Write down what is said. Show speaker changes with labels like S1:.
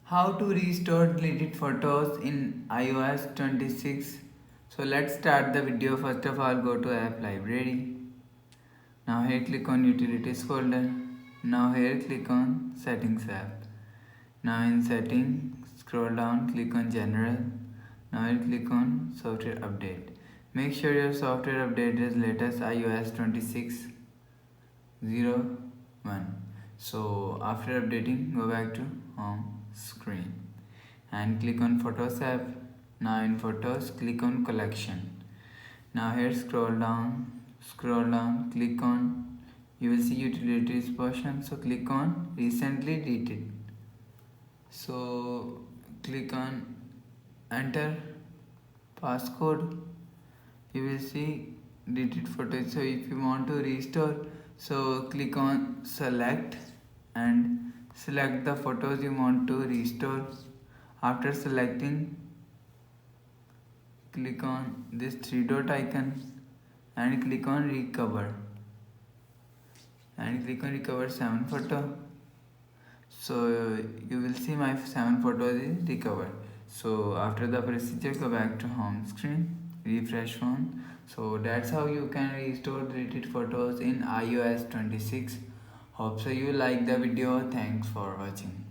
S1: How to restore deleted photos in iOS 26. So let's start the video. First of all, go to app library. Now here click on utilities folder. Now here click on settings app. Now in settings, scroll down, click on general. Now here click on software update. Make sure your software update is latest iOS 26.01. So after updating, go back to home screen and click on Photos app. Now in Photos, click on Collection. Now here scroll down, click on, you will see Utilities portion. So click on Recently Deleted. So click on Enter passcode. You will see deleted footage. So if you want to restore, so click on Select and select the photos you want to restore. After selecting, click on this three dot icon and click on recover and click on recover 7 photo. So you will see my 7 photos is recovered. So after the procedure, go back to home screen, refresh phone. So that's how you can restore deleted photos in iOS 26. Hope so you like the video. Thanks for watching.